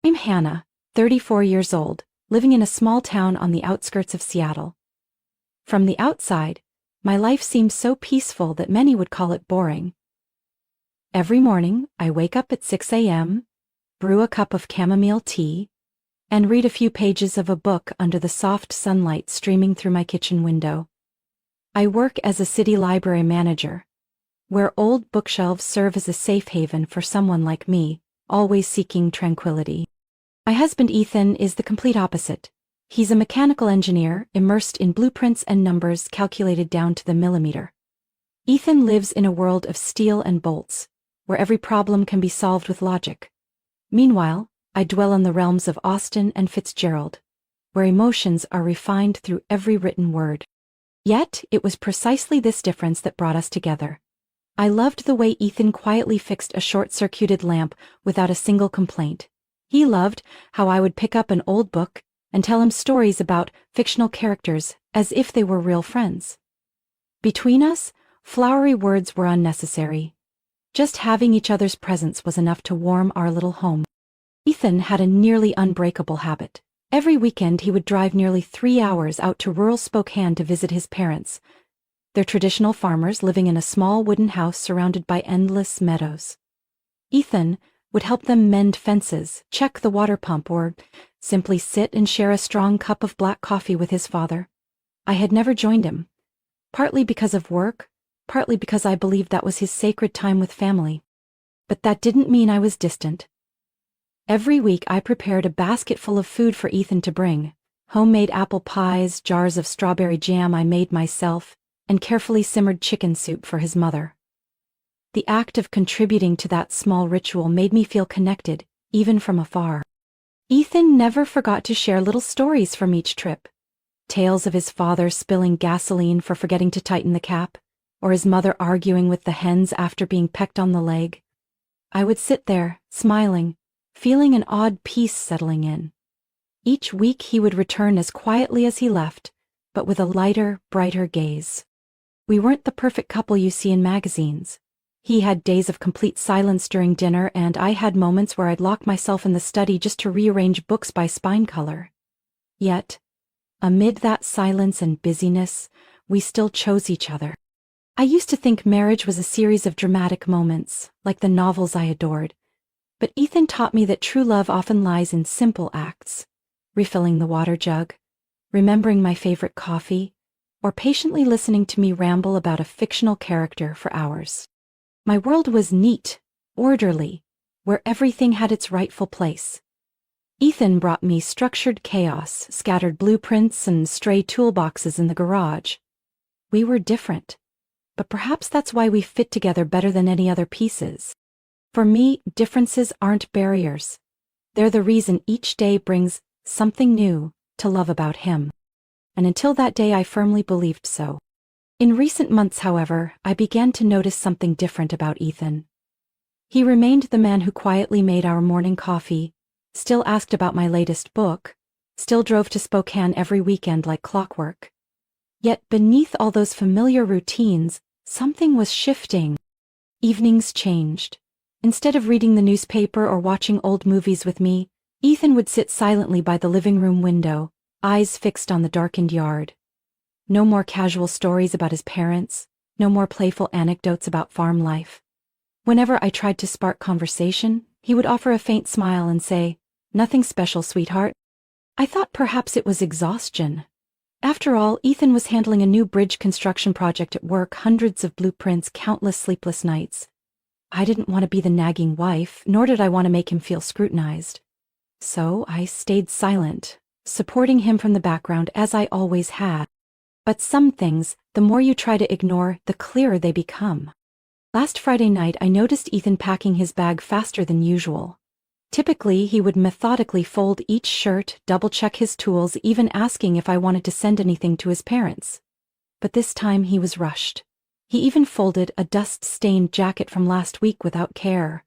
I'm Hannah, 34 years old, living in a small town on the outskirts of Seattle. From the outside, my life seems so peaceful that many would call it boring. Every morning, I wake up at 6 a.m., brew a cup of chamomile tea, and read a few pages of a book under the soft sunlight streaming through my kitchen window. I work as a city library manager, where old bookshelves serve as a safe haven for someone like me, always seeking tranquility. My husband Ethan is the complete opposite. He's a mechanical engineer immersed in blueprints and numbers calculated down to the millimeter. Ethan lives in a world of steel and bolts, where every problem can be solved with logic. Meanwhile, I dwell in the realms of Austen and Fitzgerald, where emotions are refined through every written word. Yet, it was precisely this difference that brought us together. I loved the way Ethan quietly fixed a short-circuited lamp without a single complaint. He loved how I would pick up an old book and tell him stories about fictional characters as if they were real friends. Between us, flowery words were unnecessary. Just having each other's presence was enough to warm our little home. Ethan had a nearly unbreakable habit. Every weekend he would drive nearly 3 hours out to rural Spokane to visit his parents. They're traditional farmers living in a small wooden house surrounded by endless meadows. Ethan would help them mend fences, check the water pump, or simply sit and share a strong cup of black coffee with his father. I had never joined him, partly because of work, partly because I believed that was his sacred time with family. But that didn't mean I was distant. Every week I prepared a basket full of food for Ethan to bring: homemade apple pies, jars of strawberry jam I made myself, and carefully simmered chicken soup for his mother. The act of contributing to that small ritual made me feel connected, even from afar. Ethan never forgot to share little stories from each trip. Tales of his father spilling gasoline for forgetting to tighten the cap, or his mother arguing with the hens after being pecked on the leg. I would sit there, smiling, feeling an odd peace settling in. Each week he would return as quietly as he left, but with a lighter, brighter gaze. We weren't the perfect couple you see in magazines. He had days of complete silence during dinner, and I had moments where I'd lock myself in the study just to rearrange books by spine color. Yet, amid that silence and busyness, we still chose each other. I used to think marriage was a series of dramatic moments, like the novels I adored. But Ethan taught me that true love often lies in simple acts: refilling the water jug, remembering my favorite coffee, or patiently listening to me ramble about a fictional character for hours. My world was neat, orderly, where everything had its rightful place. Ethan brought me structured chaos, scattered blueprints, and stray toolboxes in the garage. We were different, but perhaps that's why we fit together better than any other pieces. For me, differences aren't barriers. They're the reason each day brings something new to love about him. And until that day I firmly believed so. In recent months, however, I began to notice something different about Ethan. He remained the man who quietly made our morning coffee, still asked about my latest book, still drove to Spokane every weekend like clockwork. Yet beneath all those familiar routines, something was shifting. Evenings changed. Instead of reading the newspaper or watching old movies with me, Ethan would sit silently by the living room window, eyes fixed on the darkened yard. No more casual stories about his parents, no more playful anecdotes about farm life. Whenever I tried to spark conversation, he would offer a faint smile and say, "Nothing special, sweetheart." I thought perhaps it was exhaustion. After all, Ethan was handling a new bridge construction project at work, hundreds of blueprints, countless sleepless nights. I didn't want to be the nagging wife, nor did I want to make him feel scrutinized. So I stayed silent, supporting him from the background as I always had. But some things, the more you try to ignore, the clearer they become. Last Friday night I noticed Ethan packing his bag faster than usual. Typically, he would methodically fold each shirt, double-check his tools, even asking if I wanted to send anything to his parents. But this time he was rushed. He even folded a dust-stained jacket from last week without care.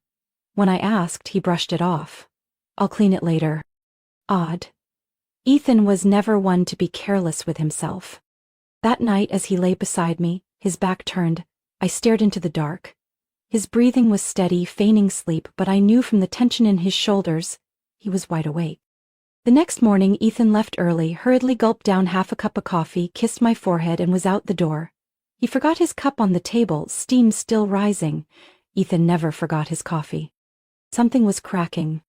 When I asked, he brushed it off. "I'll clean it later." Odd. Ethan was never one to be careless with himself. That night, as he lay beside me, his back turned, I stared into the dark. His breathing was steady, feigning sleep, but I knew from the tension in his shoulders he was wide awake. The next morning, Ethan left early, hurriedly gulped down half a cup of coffee, kissed my forehead, and was out the door. He forgot his cup on the table, steam still rising. Ethan never forgot his coffee. Something was cracking.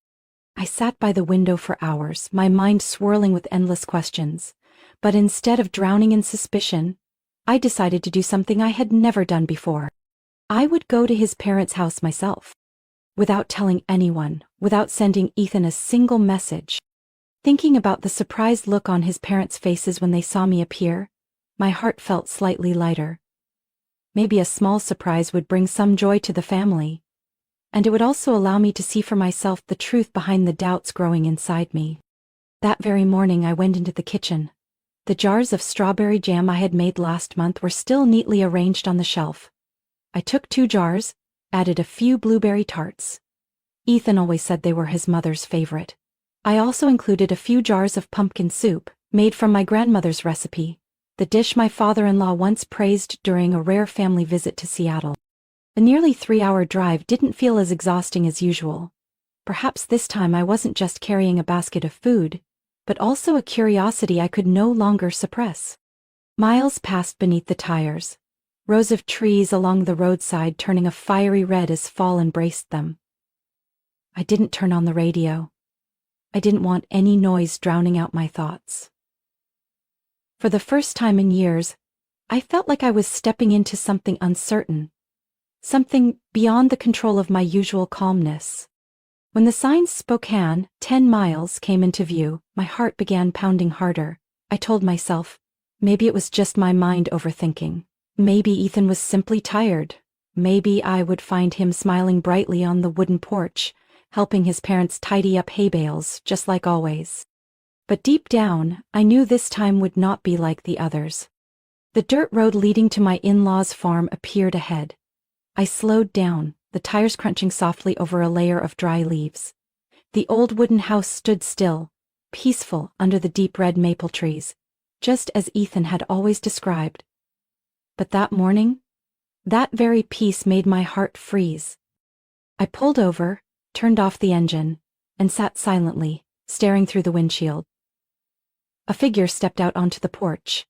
I sat by the window for hours, my mind swirling with endless questions. But instead of drowning in suspicion, I decided to do something I had never done before. I would go to his parents' house myself. Without telling anyone, without sending Ethan a single message. Thinking about the surprised look on his parents' faces when they saw me appear, my heart felt slightly lighter. Maybe a small surprise would bring some joy to the family, and it would also allow me to see for myself the truth behind the doubts growing inside me. That very morning I went into the kitchen. The jars of strawberry jam I had made last month were still neatly arranged on the shelf. I took 2 jars, added a few blueberry tarts. Ethan always said they were his mother's favorite. I also included a few jars of pumpkin soup, made from my grandmother's recipe, the dish my father-in-law once praised during a rare family visit to Seattle. The nearly 3-hour drive didn't feel as exhausting as usual. Perhaps this time I wasn't just carrying a basket of food, but also a curiosity I could no longer suppress. Miles passed beneath the tires, rows of trees along the roadside turning a fiery red as fall embraced them. I didn't turn on the radio. I didn't want any noise drowning out my thoughts. For the first time in years, I felt like I was stepping into something uncertain, something beyond the control of my usual calmness. When the signs Spokane, 10 miles, came into view, my heart began pounding harder. I told myself, maybe it was just my mind overthinking. Maybe Ethan was simply tired. Maybe I would find him smiling brightly on the wooden porch, helping his parents tidy up hay bales, just like always. But deep down, I knew this time would not be like the others. The dirt road leading to my in-laws' farm appeared ahead. I slowed down, the tires crunching softly over a layer of dry leaves. The old wooden house stood still, peaceful under the deep red maple trees, just as Ethan had always described. But that morning, that very peace made my heart freeze. I pulled over, turned off the engine, and sat silently, staring through the windshield. A figure stepped out onto the porch.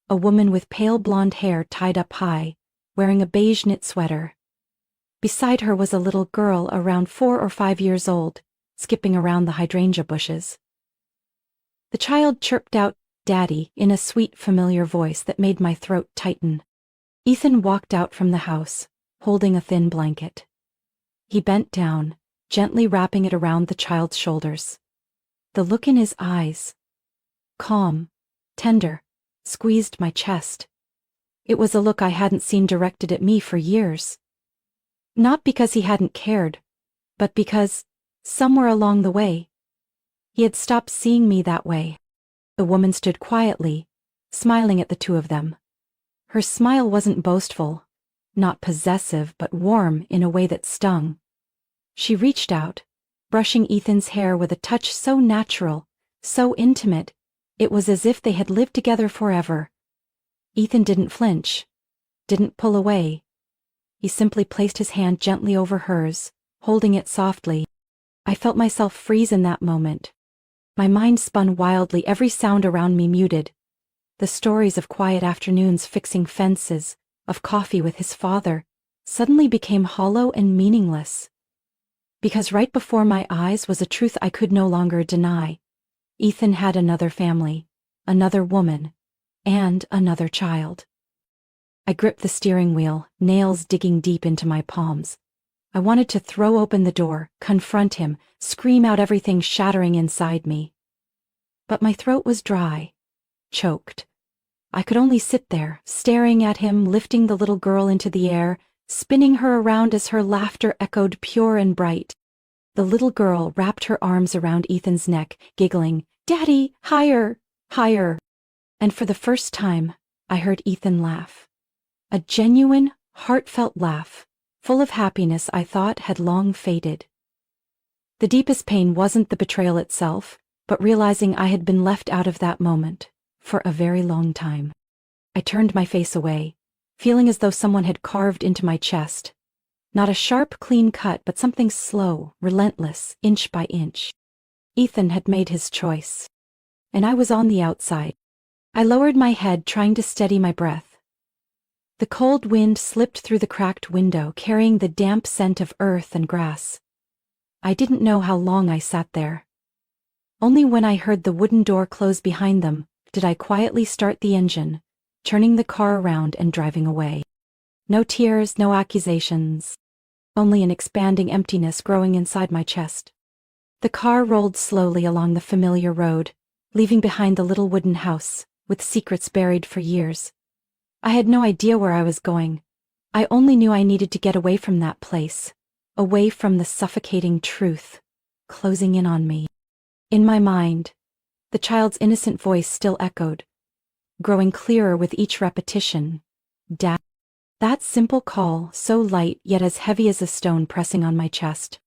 A woman with pale blonde hair tied up high, wearing a beige knit sweater. Beside her was a little girl around 4 or 5 years old, skipping around the hydrangea bushes. The child chirped out, "Daddy," in a sweet, familiar voice that made my throat tighten. Ethan walked out from the house, holding a thin blanket. He bent down, gently wrapping it around the child's shoulders. The look in his eyes, calm, tender, squeezed my chest. It was a look I hadn't seen directed at me for years. Not because he hadn't cared, but because, somewhere along the way, he had stopped seeing me that way. The woman stood quietly, smiling at the two of them. Her smile wasn't boastful, not possessive, but warm in a way that stung. She reached out, brushing Ethan's hair with a touch so natural, so intimate, it was as if they had lived together forever. Ethan didn't flinch, didn't pull away. He simply placed his hand gently over hers, holding it softly. I felt myself freeze in that moment. My mind spun wildly, every sound around me muted. The stories of quiet afternoons fixing fences, of coffee with his father, suddenly became hollow and meaningless. Because right before my eyes was a truth I could no longer deny. Ethan had another family, another woman, and another child. I gripped the steering wheel, nails digging deep into my palms. I wanted to throw open the door, confront him, scream out everything shattering inside me. But my throat was dry, choked. I could only sit there, staring at him, lifting the little girl into the air, spinning her around as her laughter echoed pure and bright. The little girl wrapped her arms around Ethan's neck, giggling, "Daddy, higher, higher." And for the first time, I heard Ethan laugh. A genuine, heartfelt laugh, full of happiness I thought had long faded. The deepest pain wasn't the betrayal itself, but realizing I had been left out of that moment, for a very long time. I turned my face away, feeling as though someone had carved into my chest. Not a sharp, clean cut, but something slow, relentless, inch by inch. Ethan had made his choice. And I was on the outside. I lowered my head, trying to steady my breath. The cold wind slipped through the cracked window, carrying the damp scent of earth and grass. I didn't know how long I sat there. Only when I heard the wooden door close behind them did I quietly start the engine, turning the car around and driving away. No tears, no accusations. Only an expanding emptiness growing inside my chest. The car rolled slowly along the familiar road, leaving behind the little wooden house, with secrets buried for years. I had no idea where I was going. I only knew I needed to get away from that place, away from the suffocating truth, closing in on me. In my mind, the child's innocent voice still echoed, growing clearer with each repetition. Dad. That simple call, so light yet as heavy as a stone pressing on my chest.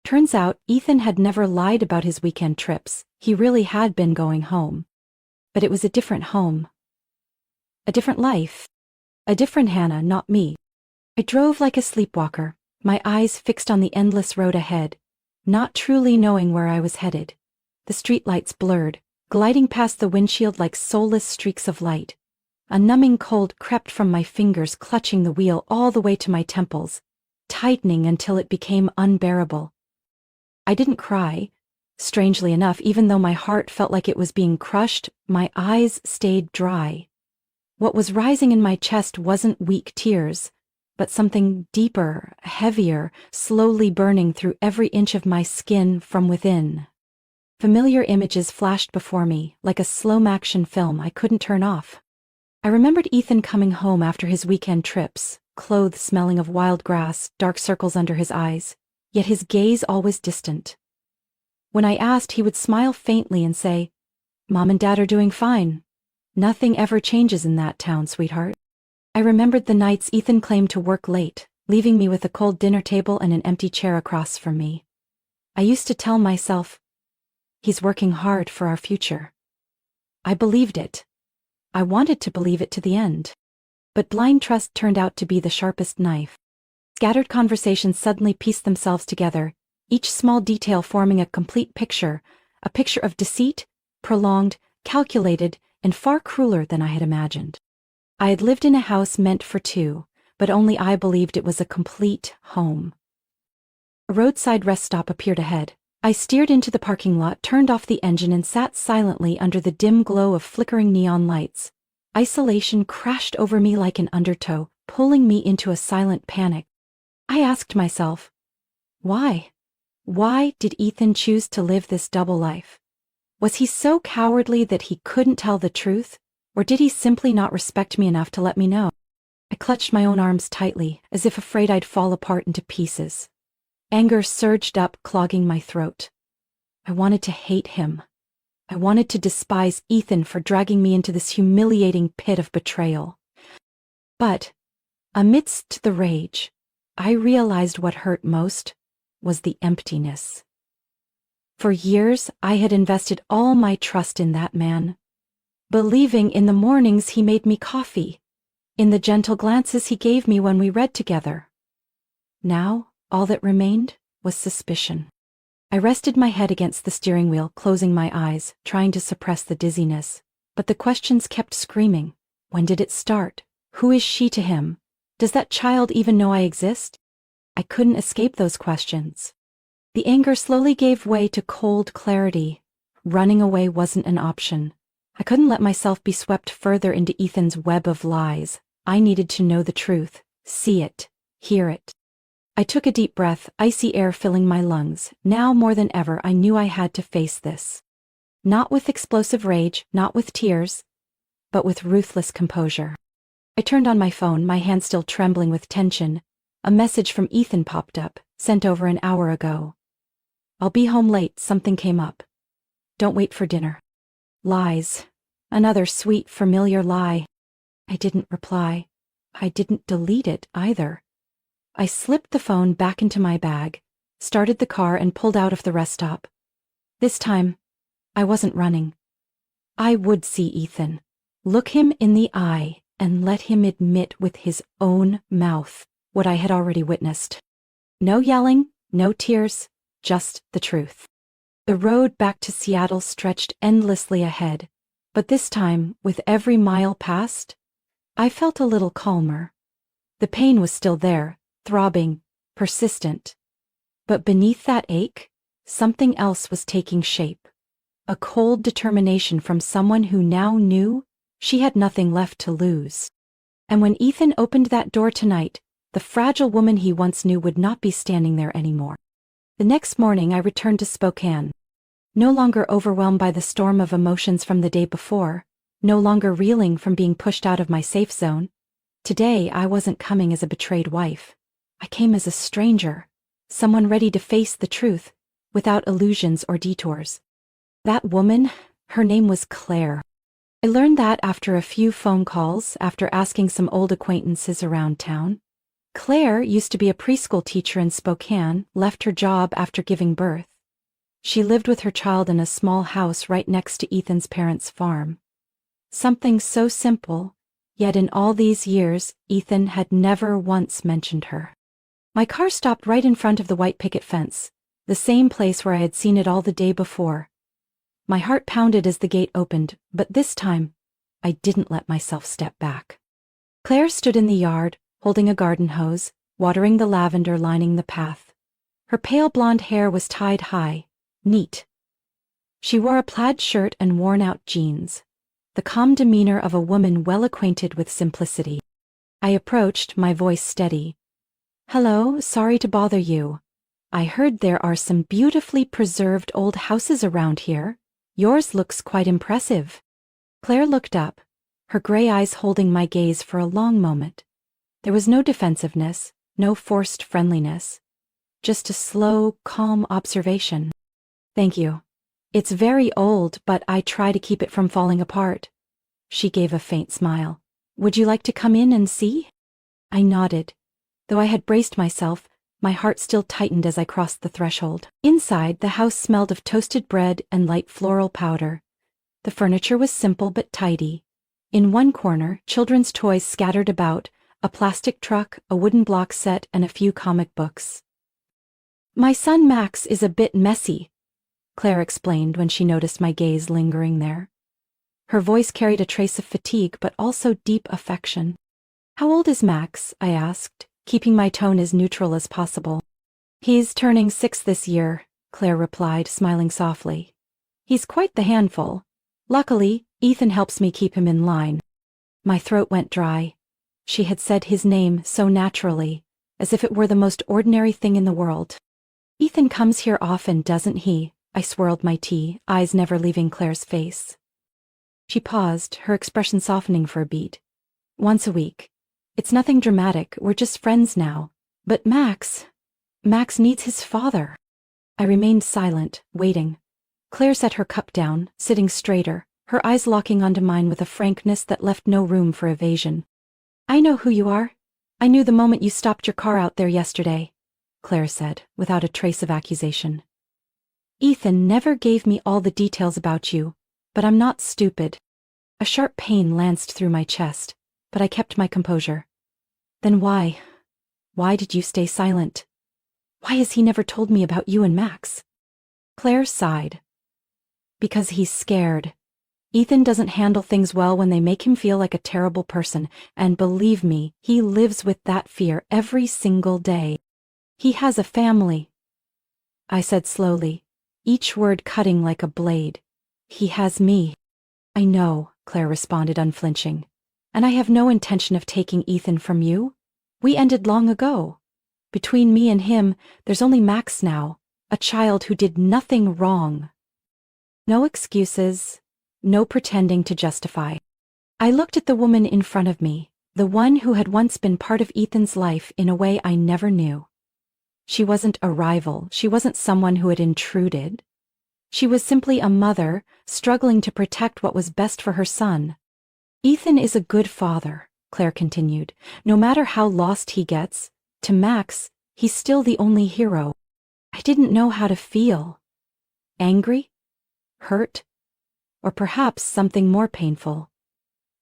Turns out, Ethan had never lied about his weekend trips. He really had been going home. But it was a different home. A different life. A different Hannah, not me. I drove like a sleepwalker, my eyes fixed on the endless road ahead, not truly knowing where I was headed. The streetlights blurred, gliding past the windshield like soulless streaks of light. A numbing cold crept from my fingers, clutching the wheel all the way to my temples, tightening until it became unbearable. I didn't cry. Strangely enough, even though my heart felt like it was being crushed, my eyes stayed dry. What was rising in my chest wasn't weak tears, but something deeper, heavier, slowly burning through every inch of my skin from within. Familiar images flashed before me, like a slow-motion film I couldn't turn off. I remembered Ethan coming home after his weekend trips, clothes smelling of wild grass, dark circles under his eyes, yet his gaze always distant. When I asked, he would smile faintly and say, "Mom and Dad are doing fine. Nothing ever changes in that town, sweetheart." I remembered the nights Ethan claimed to work late, leaving me with a cold dinner table and an empty chair across from me. I used to tell myself, he's working hard for our future. I believed it. I wanted to believe it to the end. But blind trust turned out to be the sharpest knife. Scattered conversations suddenly pieced themselves together, each small detail forming a complete picture, a picture of deceit, prolonged, calculated, and far crueler than I had imagined. I had lived in a house meant for two, but only I believed it was a complete home. A roadside rest stop appeared ahead. I steered into the parking lot, turned off the engine, and sat silently under the dim glow of flickering neon lights. Isolation crashed over me like an undertow, pulling me into a silent panic. I asked myself, why? Why did Ethan choose to live this double life? Was he so cowardly that he couldn't tell the truth, or did he simply not respect me enough to let me know? I clutched my own arms tightly, as if afraid I'd fall apart into pieces. Anger surged up, clogging my throat. I wanted to hate him. I wanted to despise Ethan for dragging me into this humiliating pit of betrayal. But, amidst the rage, I realized what hurt most was the emptiness. For years, I had invested all my trust in that man, believing in the mornings he made me coffee, in the gentle glances he gave me when we read together. Now, all that remained was suspicion. I rested my head against the steering wheel, closing my eyes, trying to suppress the dizziness. But the questions kept screaming. When did it start? Who is she to him? Does that child even know I exist? I couldn't escape those questions. The anger slowly gave way to cold clarity. Running away wasn't an option. I couldn't let myself be swept further into Ethan's web of lies. I needed to know the truth, see it, hear it. I took a deep breath, icy air filling my lungs. Now more than ever, I knew I had to face this. Not with explosive rage, not with tears, but with ruthless composure. I turned on my phone, my hand still trembling with tension. A message from Ethan popped up, sent over an hour ago. "I'll be home late, something came up. Don't wait for dinner." Lies. Another sweet, familiar lie. I didn't reply. I didn't delete it either. I slipped the phone back into my bag, started the car, and pulled out of the rest stop. This time, I wasn't running. I would see Ethan, look him in the eye, and let him admit with his own mouth what I had already witnessed. No yelling, no tears, just the truth. The road back to Seattle stretched endlessly ahead, but this time, with every mile passed, I felt a little calmer. The pain was still there, throbbing, persistent. But beneath that ache, something else was taking shape. A cold determination from someone who now knew she had nothing left to lose. And when Ethan opened that door tonight, the fragile woman he once knew would not be standing there anymore. The next morning I returned to Spokane. No longer overwhelmed by the storm of emotions from the day before, no longer reeling from being pushed out of my safe zone. Today I wasn't coming as a betrayed wife. I came as a stranger, someone ready to face the truth, without illusions or detours. That woman, her name was Claire. I learned that after a few phone calls, after asking some old acquaintances around town. Claire used to be a preschool teacher in Spokane, left her job after giving birth. She lived with her child in a small house right next to Ethan's parents' farm. Something so simple, yet in all these years, Ethan had never once mentioned her. My car stopped right in front of the white picket fence, the same place where I had seen it all the day before. My heart pounded as the gate opened, but this time, I didn't let myself step back. Claire stood in the yard, holding a garden hose, watering the lavender lining the path. Her pale blonde hair was tied high, neat. She wore a plaid shirt and worn-out jeans, the calm demeanor of a woman well acquainted with simplicity. I approached, my voice steady. "Hello, sorry to bother you. I heard there are some beautifully preserved old houses around here. Yours looks quite impressive." Claire looked up, her gray eyes holding my gaze for a long moment. There was no defensiveness, no forced friendliness, just a slow, calm observation. "Thank you. It's very old, but I try to keep it from falling apart." She gave a faint smile. "Would you like to come in and see?" I nodded. Though I had braced myself, my heart still tightened as I crossed the threshold. Inside, the house smelled of toasted bread and light floral powder. The furniture was simple but tidy. In one corner, children's toys scattered about, a plastic truck, a wooden block set, and a few comic books. "My son Max is a bit messy," Claire explained when she noticed my gaze lingering there. Her voice carried a trace of fatigue but also deep affection. "How old is Max?" I asked, keeping my tone as neutral as possible. "He's turning 6 this year," Claire replied, smiling softly. "He's quite the handful. Luckily, Ethan helps me keep him in line." My throat went dry. She had said his name so naturally, as if it were the most ordinary thing in the world. "Ethan comes here often, doesn't he?" I swirled my tea, eyes never leaving Claire's face. She paused, her expression softening for a beat. "Once a week. It's nothing dramatic, we're just friends now. But Max needs his father." I remained silent, waiting. Claire set her cup down, sitting straighter, her eyes locking onto mine with a frankness that left no room for evasion. "I know who you are. I knew the moment you stopped your car out there yesterday," Claire said, without a trace of accusation. "Ethan never gave me all the details about you, but I'm not stupid." A sharp pain lanced through my chest, but I kept my composure. "Then why did you stay silent? Why has he never told me about you and Max?" Claire sighed. "Because he's scared. Ethan doesn't handle things well when they make him feel like a terrible person, and believe me, he lives with that fear every single day. He has a family," I said slowly, each word cutting like a blade. "He has me." "I know," Claire responded, unflinching. "And I have no intention of taking Ethan from you. We ended long ago. Between me and him, there's only Max now, a child who did nothing wrong." No excuses, no pretending to justify. I looked at the woman in front of me, the one who had once been part of Ethan's life in a way I never knew. She wasn't a rival, she wasn't someone who had intruded. She was simply a mother, struggling to protect what was best for her son. "Ethan is a good father," Claire continued. "No matter how lost he gets, to Max, he's still the only hero." I didn't know how to feel. Angry? Hurt? Or perhaps something more painful.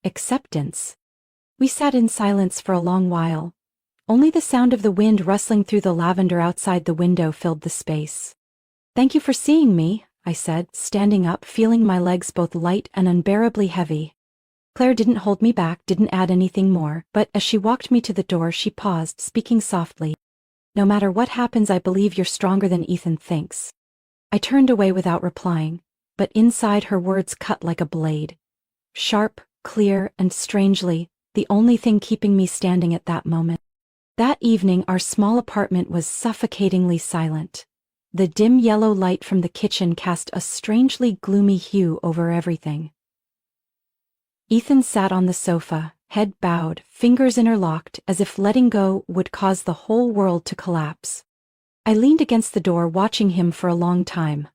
Acceptance. We sat in silence for a long while. Only the sound of the wind rustling through the lavender outside the window filled the space. "Thank you for seeing me," I said, standing up, feeling my legs both light and unbearably heavy. Claire didn't hold me back, didn't add anything more, but as she walked me to the door she paused, speaking softly. No matter what happens, I believe you're stronger than Ethan thinks. I turned away without replying, but inside her words cut like a blade. Sharp, clear, and strangely, the only thing keeping me standing at that moment. That evening our small apartment was suffocatingly silent. The dim yellow light from the kitchen cast a strangely gloomy hue over everything. Ethan sat on the sofa, head bowed, fingers interlocked, as if letting go would cause the whole world to collapse. I leaned against the door, watching him for a long time.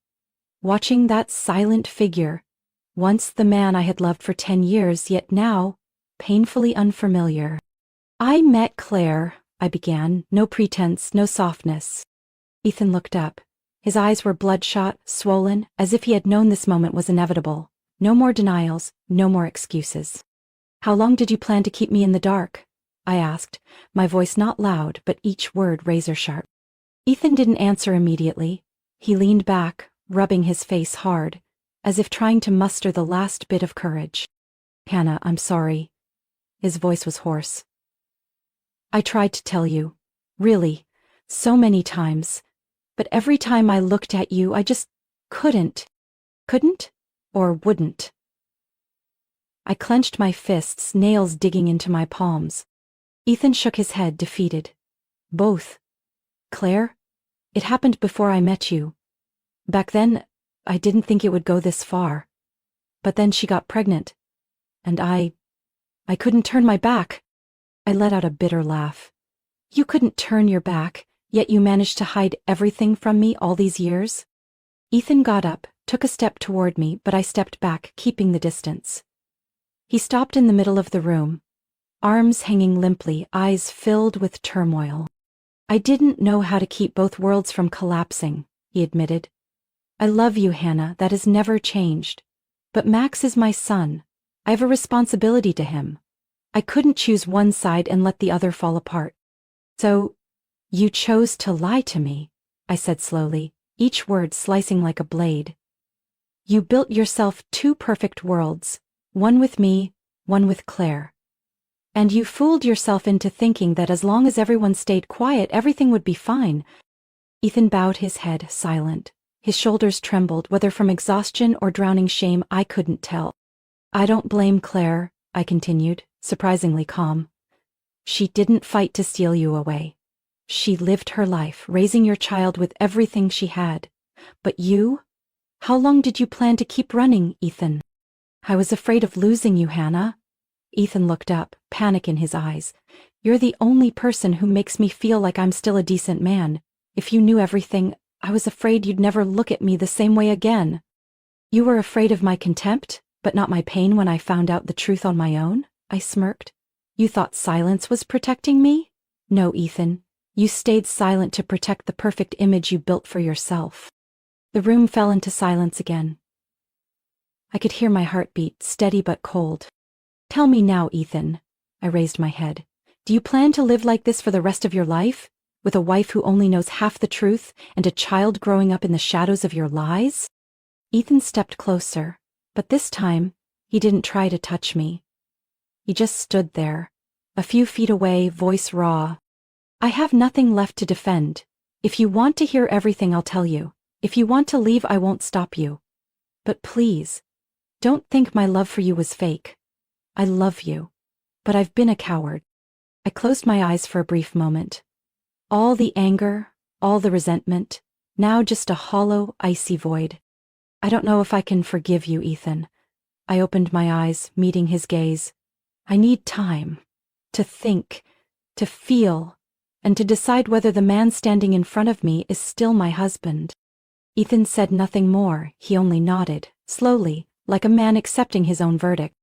Watching that silent figure, once the man I had loved for 10 years, yet now, painfully unfamiliar. I met Claire, I began, no pretense, no softness. Ethan looked up. His eyes were bloodshot, swollen, as if he had known this moment was inevitable. No more denials, no more excuses. How long did you plan to keep me in the dark? I asked, my voice not loud, but each word razor-sharp. Ethan didn't answer immediately. He leaned back, rubbing his face hard, as if trying to muster the last bit of courage. Hannah, I'm sorry. His voice was hoarse. I tried to tell you. Really. So many times. But every time I looked at you, I just couldn't. Couldn't? Or wouldn't. I clenched my fists, nails digging into my palms. Ethan shook his head, defeated. Both. Claire? It happened before I met you. Back then, I didn't think it would go this far. But then she got pregnant. And I couldn't turn my back. I let out a bitter laugh. You couldn't turn your back, yet you managed to hide everything from me all these years? Ethan got up, took a step toward me, but I stepped back, keeping the distance. He stopped in the middle of the room, arms hanging limply, eyes filled with turmoil. I didn't know how to keep both worlds from collapsing, he admitted. I love you, Hannah, that has never changed. But Max is my son. I have a responsibility to him. I couldn't choose one side and let the other fall apart. So, you chose to lie to me, I said slowly, each word slicing like a blade. You built yourself 2 perfect worlds, one with me, one with Claire. And you fooled yourself into thinking that as long as everyone stayed quiet, everything would be fine. Ethan bowed his head, silent. His shoulders trembled, whether from exhaustion or drowning shame, I couldn't tell. I don't blame Claire, I continued, surprisingly calm. She didn't fight to steal you away. She lived her life, raising your child with everything she had. But you? How long did you plan to keep running, Ethan? I was afraid of losing you, Hannah. Ethan looked up, panic in his eyes. You're the only person who makes me feel like I'm still a decent man. If you knew everything, I was afraid you'd never look at me the same way again. You were afraid of my contempt, but not my pain when I found out the truth on my own? I smirked. You thought silence was protecting me? No, Ethan. You stayed silent to protect the perfect image you built for yourself. The room fell into silence again. I could hear my heartbeat, steady but cold. Tell me now, Ethan. I raised my head. Do you plan to live like this for the rest of your life? With a wife who only knows half the truth and a child growing up in the shadows of your lies? Ethan stepped closer, but this time, he didn't try to touch me. He just stood there, a few feet away, voice raw. I have nothing left to defend. If you want to hear everything, I'll tell you. If you want to leave, I won't stop you. But please, don't think my love for you was fake. I love you, but I've been a coward. I closed my eyes for a brief moment. All the anger, all the resentment, now just a hollow, icy void. I don't know if I can forgive you, Ethan. I opened my eyes, meeting his gaze. I need time to think, to feel, and to decide whether the man standing in front of me is still my husband. Ethan said nothing more, he only nodded, slowly, like a man accepting his own verdict.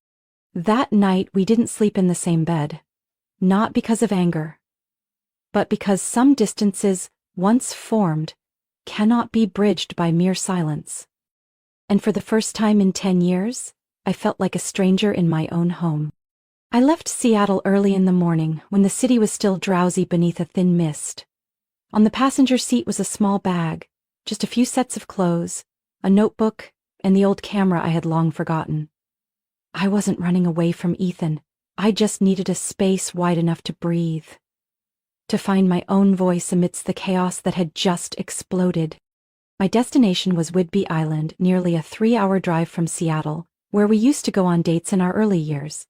That night we didn't sleep in the same bed. Not because of anger, but because some distances, once formed, cannot be bridged by mere silence. And for the first time in 10 years, I felt like a stranger in my own home. I left Seattle early in the morning, when the city was still drowsy beneath a thin mist. On the passenger seat was a small bag, just a few sets of clothes, a notebook, and the old camera I had long forgotten. I wasn't running away from Ethan. I just needed a space wide enough to breathe, to find my own voice amidst the chaos that had just exploded. My destination was Whidbey Island, nearly a 3-hour drive from Seattle, where we used to go on dates in our early years.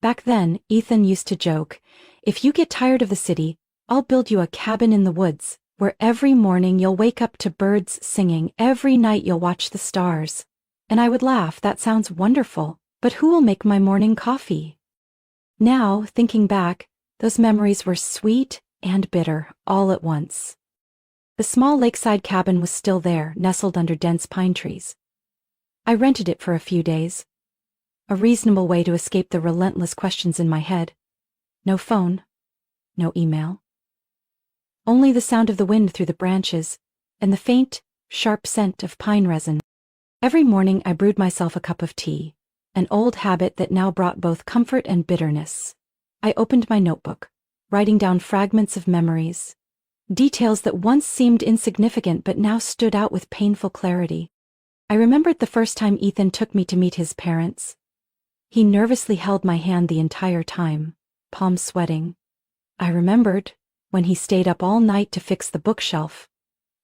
Back then, Ethan used to joke, "If you get tired of the city, I'll build you a cabin in the woods, where every morning you'll wake up to birds singing, every night you'll watch the stars." And I would laugh, "That sounds wonderful, but who will make my morning coffee?" Now, thinking back, those memories were sweet and bitter all at once. The small lakeside cabin was still there, nestled under dense pine trees. I rented it for a few days. A reasonable way to escape the relentless questions in my head. No phone. No email. Only the sound of the wind through the branches, and the faint, sharp scent of pine resin. Every morning I brewed myself a cup of tea, an old habit that now brought both comfort and bitterness. I opened my notebook, writing down fragments of memories, details that once seemed insignificant but now stood out with painful clarity. I remembered the first time Ethan took me to meet his parents. He nervously held my hand the entire time, palms sweating. I remembered when he stayed up all night to fix the bookshelf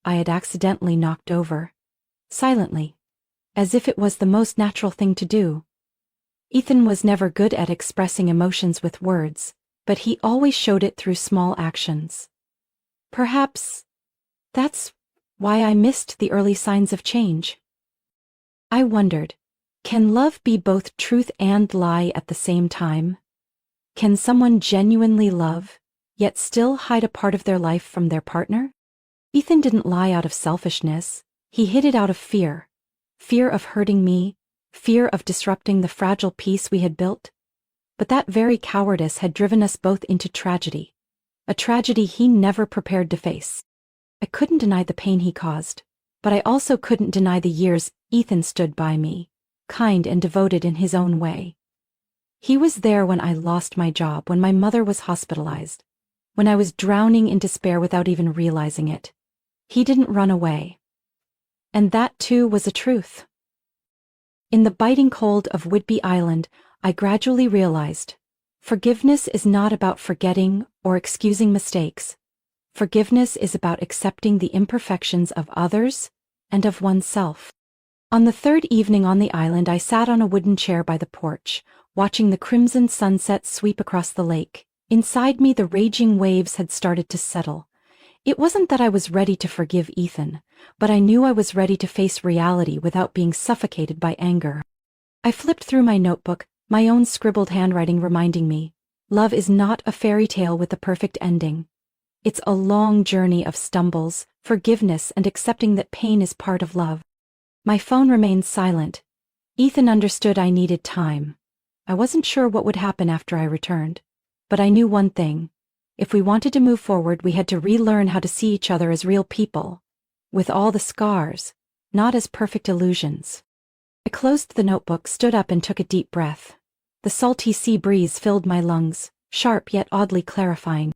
I had accidentally knocked over, silently, as if it was the most natural thing to do. Ethan was never good at expressing emotions with words, but he always showed it through small actions. Perhaps that's why I missed the early signs of change. I wondered, can love be both truth and lie at the same time? Can someone genuinely love, yet still hide a part of their life from their partner? Ethan didn't lie out of selfishness. He hid it out of fear. Fear of hurting me, fear of disrupting the fragile peace we had built. But that very cowardice had driven us both into tragedy. A tragedy he never prepared to face. I couldn't deny the pain he caused, but I also couldn't deny the years Ethan stood by me, kind and devoted in his own way. He was there when I lost my job, when my mother was hospitalized, when I was drowning in despair without even realizing it. He didn't run away. And that too was a truth. In the biting cold of Whidbey Island, I gradually realized, forgiveness is not about forgetting or excusing mistakes. Forgiveness is about accepting the imperfections of others and of oneself. On the third evening on the island, I sat on a wooden chair by the porch, watching the crimson sunset sweep across the lake. Inside me, the raging waves had started to settle. It wasn't that I was ready to forgive Ethan, but I knew I was ready to face reality without being suffocated by anger. I flipped through my notebook, my own scribbled handwriting reminding me, love is not a fairy tale with a perfect ending. It's a long journey of stumbles, forgiveness, and accepting that pain is part of love. My phone remained silent. Ethan understood I needed time. I wasn't sure what would happen after I returned, but I knew one thing. If we wanted to move forward, we had to relearn how to see each other as real people, with all the scars, not as perfect illusions. I closed the notebook, stood up, and took a deep breath. The salty sea breeze filled my lungs, sharp yet oddly clarifying.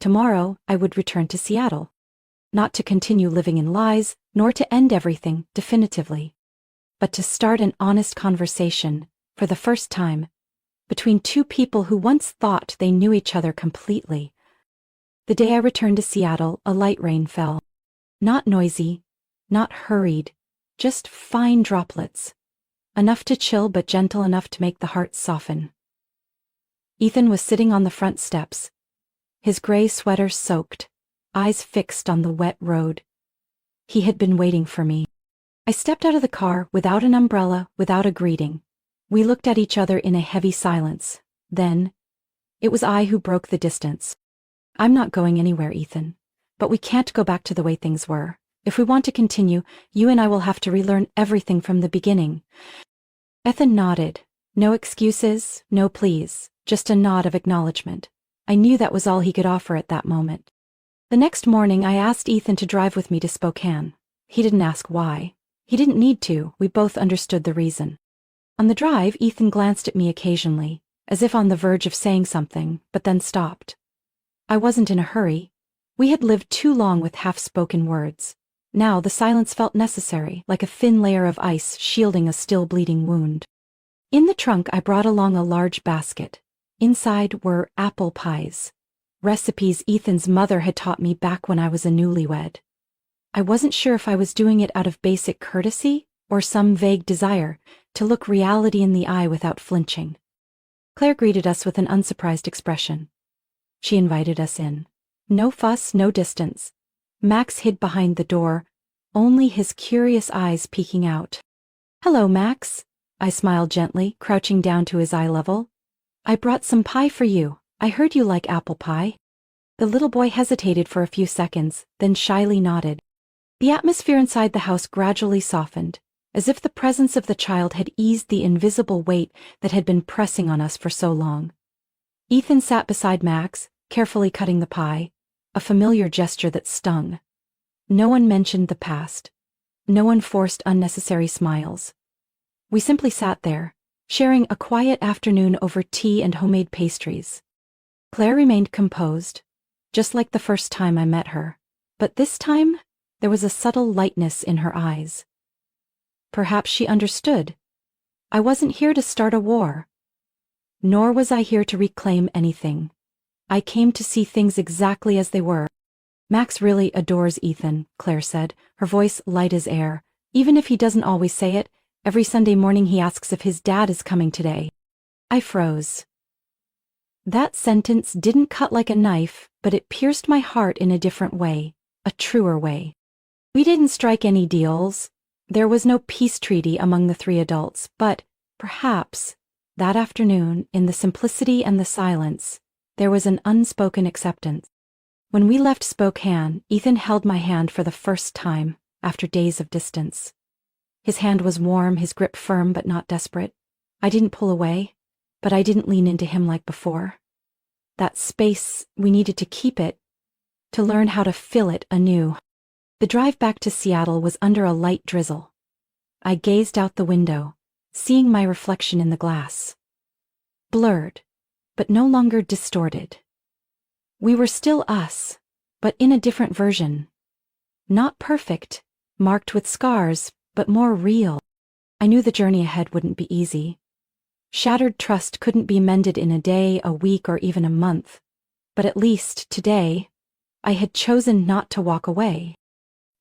Tomorrow, I would return to Seattle. Not to continue living in lies, nor to end everything definitively, but to start an honest conversation, for the first time, between two people who once thought they knew each other completely. The day I returned to Seattle, a light rain fell. Not noisy, not hurried, just fine droplets. Enough to chill but gentle enough to make the heart soften. Ethan was sitting on the front steps, his gray sweater soaked, eyes fixed on the wet road. He had been waiting for me. I stepped out of the car without an umbrella, without a greeting. We looked at each other in a heavy silence. Then, it was I who broke the distance. I'm not going anywhere, Ethan. But we can't go back to the way things were. If we want to continue, you and I will have to relearn everything from the beginning. Ethan nodded. No excuses, no pleas, just a nod of acknowledgement. I knew that was all he could offer at that moment. The next morning, I asked Ethan to drive with me to Spokane. He didn't ask why. He didn't need to. We both understood the reason. On the drive, Ethan glanced at me occasionally, as if on the verge of saying something, but then stopped. I wasn't in a hurry. We had lived too long with half-spoken words. Now the silence felt necessary, like a thin layer of ice shielding a still bleeding wound. In the trunk I brought along a large basket. Inside were apple pies. Recipes Ethan's mother had taught me back when I was a newlywed. I wasn't sure if I was doing it out of basic courtesy or some vague desire to look reality in the eye without flinching. Claire greeted us with an unsurprised expression. She invited us in. No fuss, no distance. Max hid behind the door, only his curious eyes peeking out. "Hello, Max," I smiled gently, crouching down to his eye level. "I brought some pie for you. I heard you like apple pie." The little boy hesitated for a few seconds, then shyly nodded. The atmosphere inside the house gradually softened, as if the presence of the child had eased the invisible weight that had been pressing on us for so long. Ethan sat beside Max, carefully cutting the pie, a familiar gesture that stung. No one mentioned the past. No one forced unnecessary smiles. We simply sat there, sharing a quiet afternoon over tea and homemade pastries. Claire remained composed, just like the first time I met her, but this time there was a subtle lightness in her eyes. Perhaps she understood. I wasn't here to start a war. Nor was I here to reclaim anything. I came to see things exactly as they were. "Max really adores Ethan," Claire said, her voice light as air. "Even if he doesn't always say it, every Sunday morning he asks if his dad is coming today." I froze. That sentence didn't cut like a knife, but it pierced my heart in a different way, a truer way. We didn't strike any deals. There was no peace treaty among the three adults, but perhaps that afternoon, in the simplicity and the silence, there was an unspoken acceptance. When we left Spokane, Ethan held my hand for the first time, after days of distance. His hand was warm, his grip firm but not desperate. I didn't pull away, but I didn't lean into him like before. That space, we needed to keep it, to learn how to fill it anew. The drive back to Seattle was under a light drizzle. I gazed out the window, seeing my reflection in the glass. Blurred, but no longer distorted. We were still us, but in a different version. Not perfect, marked with scars, but more real. I knew the journey ahead wouldn't be easy. Shattered trust couldn't be mended in a day, a week, or even a month. But at least, today, I had chosen not to walk away.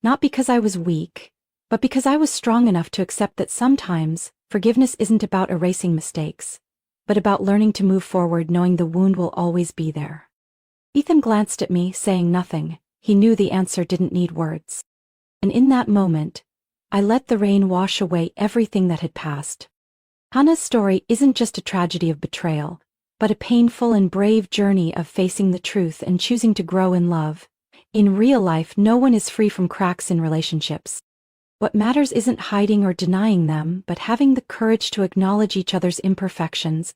Not because I was weak, but because I was strong enough to accept that sometimes forgiveness isn't about erasing mistakes, but about learning to move forward knowing the wound will always be there. Ethan glanced at me, saying nothing. He knew the answer didn't need words. And in that moment, I let the rain wash away everything that had passed. Hannah's story isn't just a tragedy of betrayal, but a painful and brave journey of facing the truth and choosing to grow in love. In real life, no one is free from cracks in relationships. What matters isn't hiding or denying them, but having the courage to acknowledge each other's imperfections,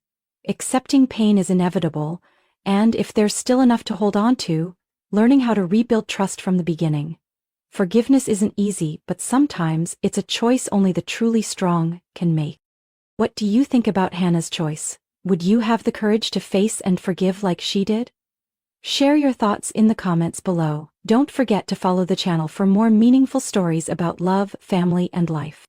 accepting pain is inevitable, and if there's still enough to hold on to, learning how to rebuild trust from the beginning. Forgiveness isn't easy, but sometimes it's a choice only the truly strong can make. What do you think about Hannah's choice? Would you have the courage to face and forgive like she did? Share your thoughts in the comments below. Don't forget to follow the channel for more meaningful stories about love, family, and life.